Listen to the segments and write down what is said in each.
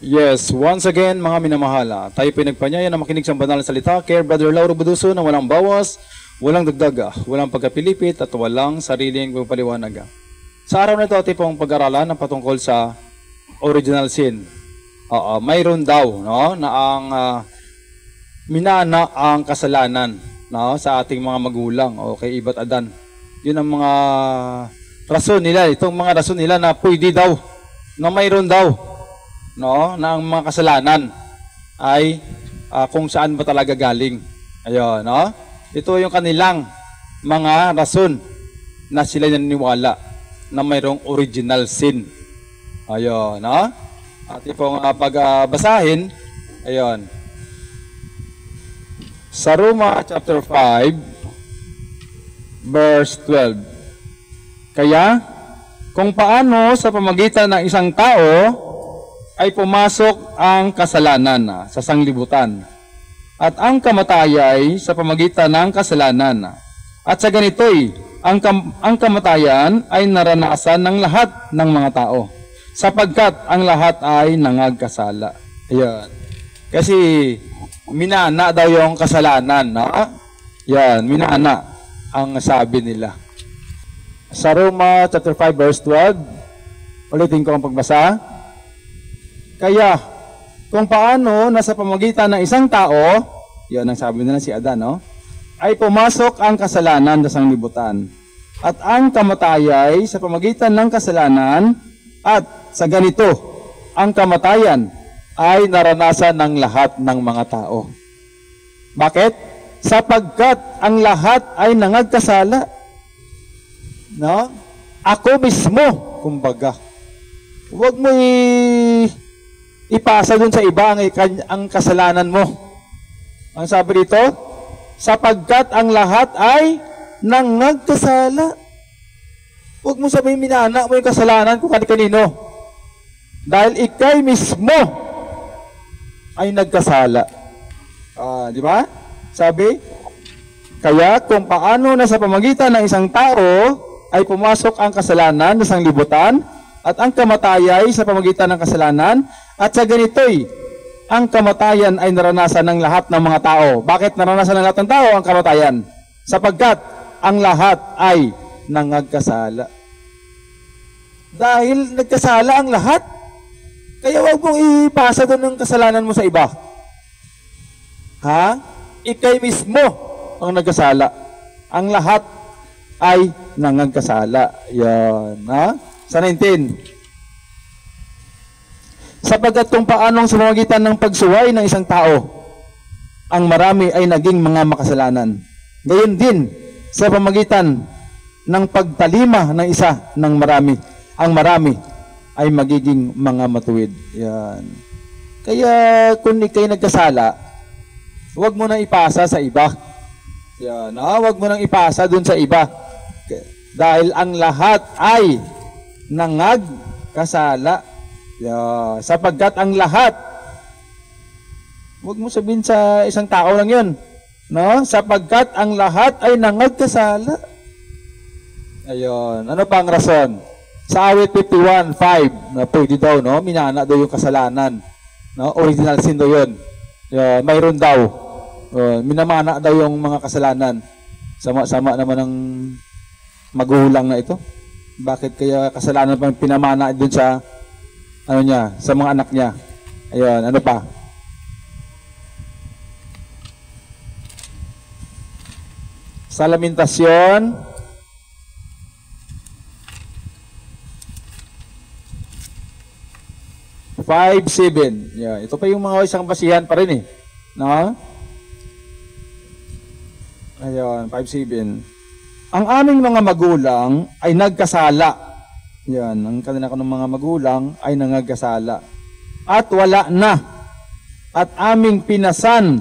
Yes, once again mga minamahala, tayo pinagpanyaya na makinig sa banal na salita kay Brother Lauro Buduso na walang bawas, walang dagdaga, walang pagkapilipit at walang sariling pagpaliwanag. Sa araw na ito, ating pong pag-aralan ng patungkol sa original sin. Mayroon daw na ang minana ang kasalanan sa ating mga magulang o kay Iba't Adan. Yun ang mga rason nila, itong mga rason nila na pwede daw, na mayroon daw na ang mga kasalanan ay kung saan ba talaga galing. Ayun, ito yung kanilang mga rason na sila naniniwala na mayroong original sin. Ayun, at ipong pagbasahin, ayun. Sa Roma chapter 5 verse 12. Kaya kung paano sa pamamagitan ng isang tao ay pumasok ang kasalanan sa sanglibutan, at ang kamatayay sa pamamagitan ng kasalanan. At sa ganito'y, ang kamatayan ay naranasan ng lahat ng mga tao, sapagkat ang lahat ay nangagkasala. Ayan. Kasi minana daw yung kasalanan. Yan, minana ang sabi nila. Sa Roma chapter 5 verse 12, ulitin ko ang pagbasa. Kaya, kung paano nasa pamamagitan ng isang tao, yan ang sabi nila si Adan, ay pumasok ang kasalanan sa sanglibutan, at ang kamatayay sa pamamagitan ng kasalanan, at sa ganito, ang kamatayan ay naranasan ng lahat ng mga tao. Bakit? Sapagkat ang lahat ay nangagkasala. Ako mismo, kumbaga. Huwag mo ipasa dun sa iba ang kasalanan mo. Ang sabi dito, sapagkat ang lahat ay nangagkasala. Huwag mo sabihin minana mo yung kasalanan kung kanino. Dahil ikay mismo ay nagkasala. Di ba? Sabi, kaya kung paano na sa pamamagitan ng isang tao ay pumasok ang kasalanan sa sanglibutan, at ang kamatayay sa pamamagitan ng kasalanan, at sa ganito'y, ang kamatayan ay naranasan ng lahat ng mga tao. Bakit naranasan ng lahat ng tao ang kamatayan? Sapagkat ang lahat ay nangagkasala. Dahil nagkasala ang lahat, kaya huwag mong ipasa doon ng kasalanan mo sa iba. Ikay mismo ang nagkasala. Ang lahat ay nangagkasala. Yan. Sa 19. Sapagkat kung paanong sa pamamagitan ng pagsuway ng isang tao, ang marami ay naging mga makasalanan. Gayon din sa pamamagitan ng pagtalima ng isa ng marami, ang marami ay magiging mga matuwid. Yan. Kaya kung ikay nagkasala, huwag mo nang ipasa sa iba. Yan. Huwag mo nang ipasa dun sa iba. Dahil ang lahat ay nangagkasala. Sapagkat ang lahat, huwag mo sabihin sa isang tao lang yun, sapagkat ang lahat ay nangagkasala. Ayun. Ano pa ang rason? Sa awit 51:5 na pwede daw, minana daw yung kasalanan, original sin daw yun. Mayroon daw, minamana daw yung mga kasalanan. Sama-sama naman ng magulang na ito. Bakit kaya kasalanan pang pinamana dun sa sa mga anak niya? Ayun, ano pa? Sa Lamentasyon 5:7. Ito pa yung mga isang basihan pa rin Ayun, 5:7. Ang aming mga magulang ay nagkasala. Yan, ang kanila ng mga magulang ay nangagkasala. At wala na. At aming pinasan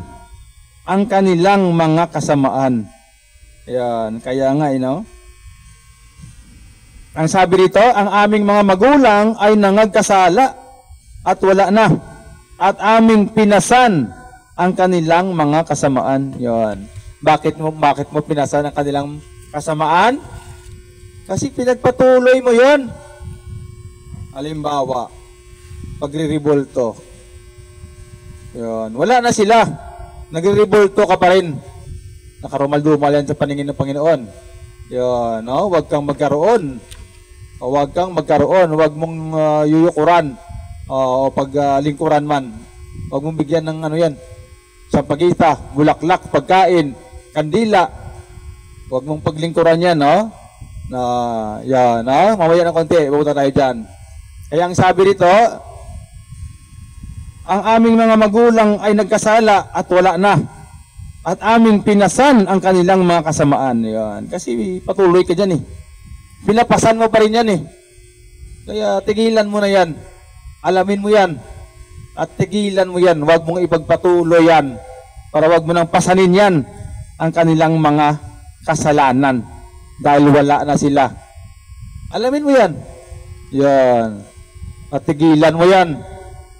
ang kanilang mga kasamaan. Yan, kaya nga, ang sabi rito, ang aming mga magulang ay nangagkasala. At wala na. At aming pinasan ang kanilang mga kasamaan. Yan. Bakit mo pinasan ang kanilang kasamaan? Kasi pinagpatuloy mo yon. Halimbawa, pagre-revolto, Yun. Wala na sila. Nagre-revolto ka pa rin. Nakarumal-dumal yan sa paningin ng Panginoon. Yun, no? Huwag kang magkaroon. Huwag kang magkaroon. Huwag mong yuyukuran. O paglingkuran man. Huwag mong bigyan ng ano yan. Sampagita, bulaklak, pagkain, kandila. Huwag mong paglingkuran yan, no? Na, yan, no? Mamaya ng konti. Pupunta tayo dyan. Kaya ang sabi rito, ang aming mga magulang ay nagkasala at wala na. At aming pinasan ang kanilang mga kasamaan. Yan. Kasi patuloy ka dyan eh. Pinapasan mo pa rin yan eh. Kaya tigilan mo na yan. Alamin mo yan. At tigilan mo yan. Huwag mong ipagpatuloy yan. Para huwag mo nang pasanin yan ang kanilang mga kasalanan. Dahil wala na sila. Alamin mo yan. Yan. At tigilan mo yan.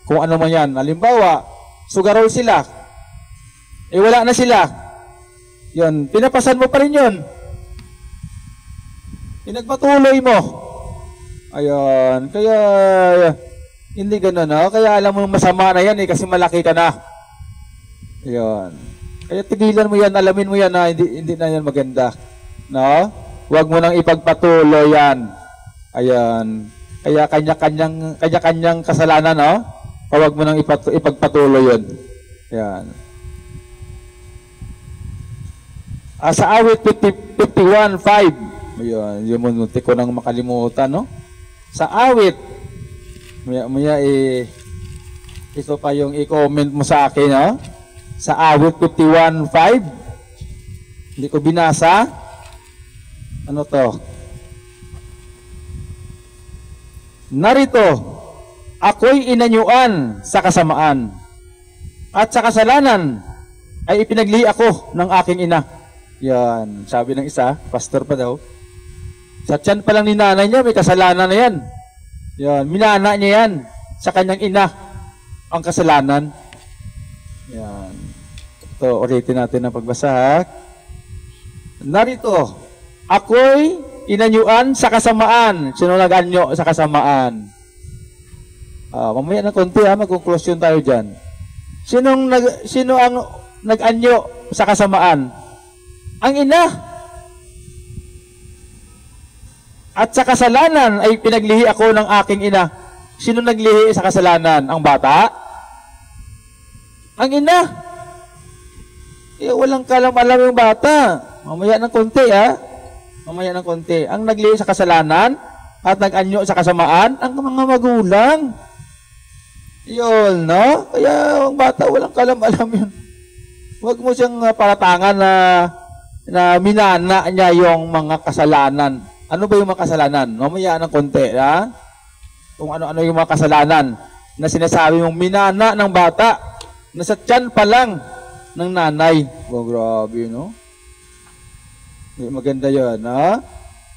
Kung ano man yan. Halimbawa, sugarol sila. Eh wala na sila. Yan. Pinapasan mo pa rin yun. Pinagpatuloy mo. Ayan. Kaya, hindi gano'n, no? Kaya alam mo masama na yan eh, kasi malaki ka na. Ayan. Kaya tigilan mo yan, alamin mo yan na hindi na yan maganda. No? Huwag mo nang ipagpatuloy yan. Ayan. Kaya kanya-kanyang kasalanan, no? Huwag mo nang ipagpatuloy yun. Ayan. Sa awit 51:5. Ayan. Yung munti ko nang makalimutan, no? Sa awit, maya ito pa yung i-comment mo sa akin, no? Sa awit 51:5. Hindi ko binasa. Ano to? Narito, ako'y inanyuan sa kasamaan, at sa kasalanan ay ipinaglihi ako ng aking ina. Yan, sabi ng isa, pastor pa daw. Sa tiyan pa lang ni nanay niya, may kasalanan na yan. Yan, minana niya yan sa kanyang ina, ang kasalanan. Yan. Ito, ulitin natin ang pagbasa. Narito, ako'y inanyuan sa kasamaan. Sino nag-anyo sa kasamaan? Mamaya ng konti mag-conclusion tayo dyan. Sino ang nag-anyo sa kasamaan? Ang ina. At sa kasalanan ay pinaglihi ako ng aking ina. Sino naglihi sa kasalanan? Ang bata? Ang ina. Walang kalam-alam yung bata. Mamaya ng konti, Mamaya ng konti. Ang naglihi sa kasalanan at nag-anyo sa kasamaan, ang mga magulang. Yun, no? Kaya ang bata, walang kalam-alam yun. Huwag mo siyang paratangan na minana niya yung mga kasalanan. Ano ba yung mga kasalanan? Mamaya ng konti, Kung ano-ano yung mga kasalanan na sinasabi mong minana ng bata na sa tiyan pa lang ng nanay. Oh, grabe, no? Maganda yun,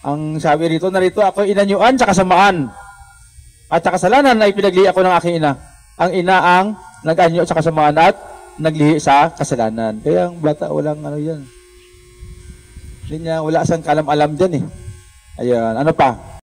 Ang sabi rito, narito ako inanyuan sa kasamaan. At sa kasalanan ay pinaglihi ako ng aking ina. Ang ina ang nag-anyo sa kasamaan at naglihi sa kasalanan. Kaya ang bata, walang yan. Hindi niya, wala sang kalam-alam dyan eh. Ayan, ano pa?